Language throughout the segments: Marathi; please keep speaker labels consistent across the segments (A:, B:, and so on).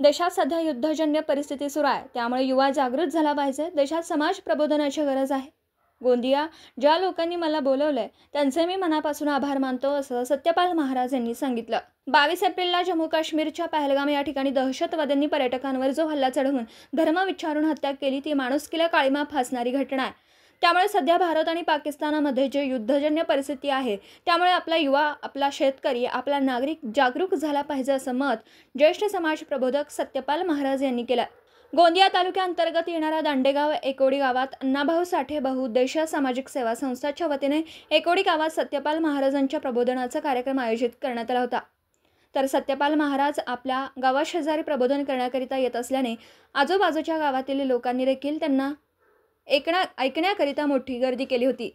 A: देशात सध्या युद्धजन्य परिस्थिती सुरू आहे, त्यामुळे युवा जागृत झाला पाहिजे। देशात समाज प्रबोधनाची गरज आहे। गोंदिया ज्या लोकांनी मला बोलवलंय त्यांचे मी मनापासून आभार मानतो, असं सत्यपाल महाराज यांनी सांगितलं। 22 एप्रिलला जम्मू काश्मीरच्या पहलगाम या ठिकाणी दहशतवाद्यांनी पर्यटकांवर जो हल्ला चढवून धर्म विचारून हत्या केली, ती माणुसकीला काळीमा फासणारी घटना आहे। त्यामुळे सध्या भारत आणि पाकिस्तानामध्ये जे युद्धजन्य परिस्थिती आहे, त्यामुळे आपला युवा, आपला शेतकरी, आपला नागरिक जागरूक झाला पाहिजे, असं मत ज्येष्ठ समाज प्रबोधक सत्यपाल महाराज यांनी केलं। गोंदिया तालुक्याअंतर्गत येणाऱ्या दांडेगाव एकोडी गावात अण्णाभाऊ साठे बहुउद्देशीय सामाजिक सेवा संस्थाच्या वतीने एकोडी गावात सत्यपाल महाराजांच्या प्रबोधनाचा कार्यक्रम आयोजित करण्यात आला होता। तर सत्यपाल महाराज आपल्या गावाशेजारी प्रबोधन करण्याकरिता येत असल्याने आजूबाजूच्या गावातील लोकांनी देखील त्यांना ऐकण्याकरिता मोठी गर्दी केली होती।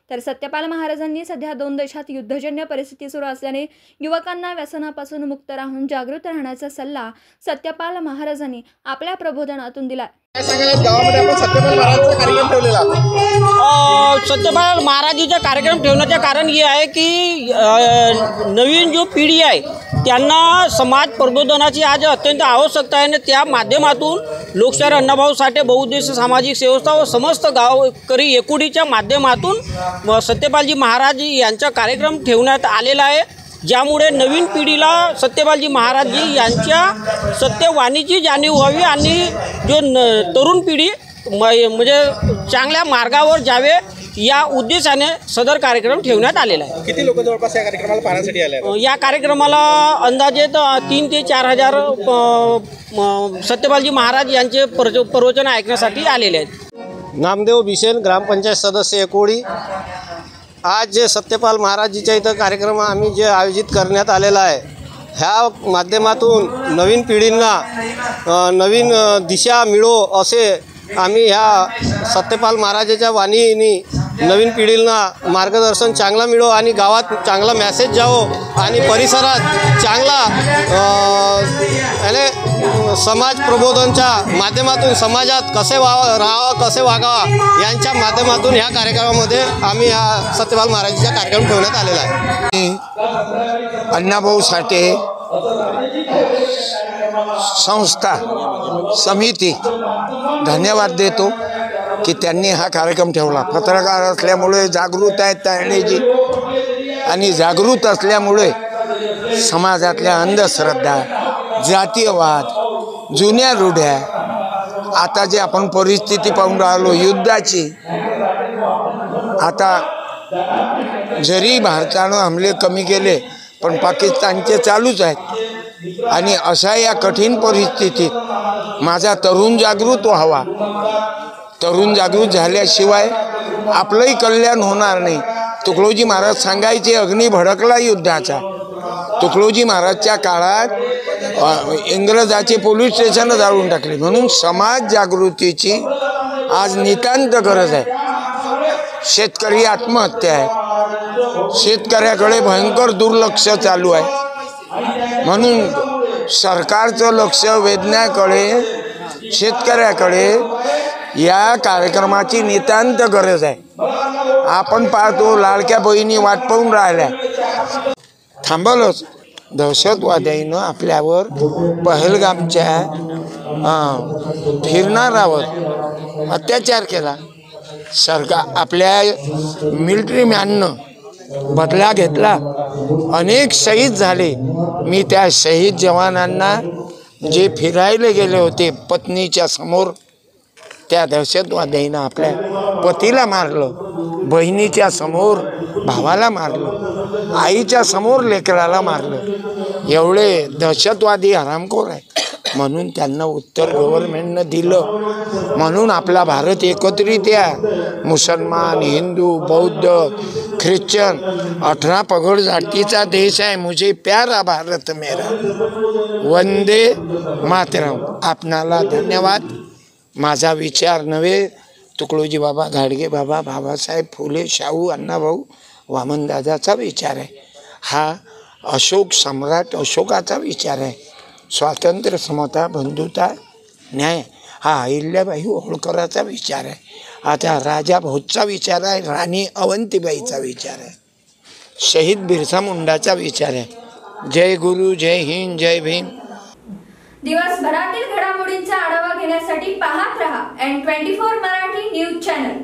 A: तर सत्यपाल महाराजांनी सध्या 2 देशात युद्धजन्य परिस्थिती सुरू असल्याने युवकांना व्यसनापासून मुक्त राहून जागृत राहण्याचा सल्ला सत्यपाल महाराजांनी आपल्या प्रबोधनातून दिला।
B: गावामध्ये आपण सत्यपाल महाराजांचा कार्यक्रम ठेवलेला।
C: सत्यपाल महाराजांचा कार्यक्रम ठेवण्याचे कारण हे आहे की नवीन जो पिढी आहे त्यांना समाज प्रबोधनाची आज अत्यंत आवश्यकता आहे। त्या माध्यमातून लोकशाहीर अण्णाभाऊ साठे बहुउद्देशीय सामाजिक संस्था व समस्त गावकरी एकोडीच्या माध्यमातून सत्यपालजी महाराज यांचा कार्यक्रम ठेवण्यात आलेला आहे, ज्यामुळे नवीन पिढीला सत्यपालजी महाराजजी यांच्या सत्यवाणीची जाणीव व्हावी आणि जो तरुण पिढी म्हणजे चांगल्या मार्गावर जावे या उद्देशाने सदर कार्यक्रम ठेवण्यात आलेला आहे।
B: किती लोक जवळपास या कार्यक्रमाला पाहण्यासाठी आले आहेत?
C: या कार्यक्रमाला अंदाजे 3 ते 4 हजार सत्यपालजी महाराज यांचे प्रवचन ऐकण्यासाठी आलेले आहेत।
D: नामदेव भिसेन, ग्रामपंचायत सदस्य एकोडी। आज जे सत्यपाल महाराजजीच्या इथं कार्यक्रम आम्ही जे आयोजित करण्यात आलेला आहे, ह्या माध्यमातून नवीन पिढींना नवीन दिशा मिळो असे आम्ही ह्या सत्यपाल महाराजाच्या वाणीने नवीन पिढीला मार्गदर्शन चांगला मिळो आणि गावात चांगला मेसेज जावो आणि परिसरात चांगला समाज प्रबोधनच्या माध्यमातून समाजात कसे राहावं, कसे वागावं यांच्या माध्यमातून ह्या कार्यक्रमामध्ये आम्ही ह्या सत्यपाल महाराजांचा कार्यक्रम ठेवण्यात आलेला आहे।
E: अण्णाभाऊ साठे संस्था समिती धन्यवाद देतो की त्यांनी हा कार्यक्रम ठेवला। पत्रकार असल्यामुळे जागृत आहेत तारणेजी आणि जागृत असल्यामुळे समाजातल्या अंधश्रद्धा, जातीयवाद, जुन्या रूढ्या, आता जे आपण परिस्थिती पाहून राहिलो युद्धाची, आता जरी भारतानं हमले कमी केले पण पाकिस्तानचे चालूच आहेत आणि अशा या कठीण परिस्थितीत माझा तरुण जागृत व्हावा। तरुण जागृत झाल्याशिवाय आपलंही कल्याण होणार नाही। तुकडोजी महाराज सांगायचे, अग्नी भडकला युद्धाचा। तुकडोजी महाराजच्या काळात इंग्रजाचे पोलीस स्टेशन जाळून टाकले, म्हणून समाज जागृतीची आज नितांत गरज आहे। शेतकरी आत्महत्या आहे, शेतकऱ्याकडे भयंकर दुर्लक्ष चालू आहे, म्हणून सरकारचं लक्ष वेधण्याकडे, शेतकऱ्याकडे या कार्यक्रमाची नितांत गरज आहे। आपण पाहतो लाडक्या बहिणी वाट पाहून राहिल्या, थांबवलंच दहशतवाद्यानं आपल्यावर पहलगामच्या फिरणारावर अत्याचार केला। सरकार आपल्या मिलिटरी मॅननं बदला घेतला, अनेक शहीद झाले। मी त्या शहीद जवानांना जे फिरायला गेले होते पत्नीच्या समोर, त्या दहशतवाद्यानं आपल्या पतीला मारलं, बहिणीच्या समोर भावाला मारलं, आईच्या समोर लेकराला मारलं। एवढे दहशतवादी हरामखोर आहेत, म्हणून त्यांना उत्तर गव्हर्नमेंटनं दिलं। म्हणून आपला भारत एकत्रित आहे, मुसलमान, हिंदू, बौद्ध, ख्रिश्चन 18 पगड जातीचा देश आहे। मुझे प्यारा भारत मेरा, वंदे मातरम। आपणाला धन्यवाद। माझा विचार नव्हे, तुकडोजी बाबा, घाडगे बाबा, बाबासाहेब फुले, शाहू, अण्णाभाऊ, वामनदादाचा विचार आहे। हा अशोक सम्राट अशोकाचा विचार आहे। स्वातंत्र्य, समता, बंधुता, न्याय हा अहिल्याबाई होळकराचा विचार आहे। आता राजा भोजचा विचार आहे, राणी अवंतीबाईचा विचार आहे, शहीद बिरसा मुंडाचा विचार आहे। जय गुरु, जय हिंद, जय भीम।
A: दिवसभरातील घडामोडींचा आढावा घेण्यासाठी पाहत रहा N24 मराठी न्यूज चॅनल।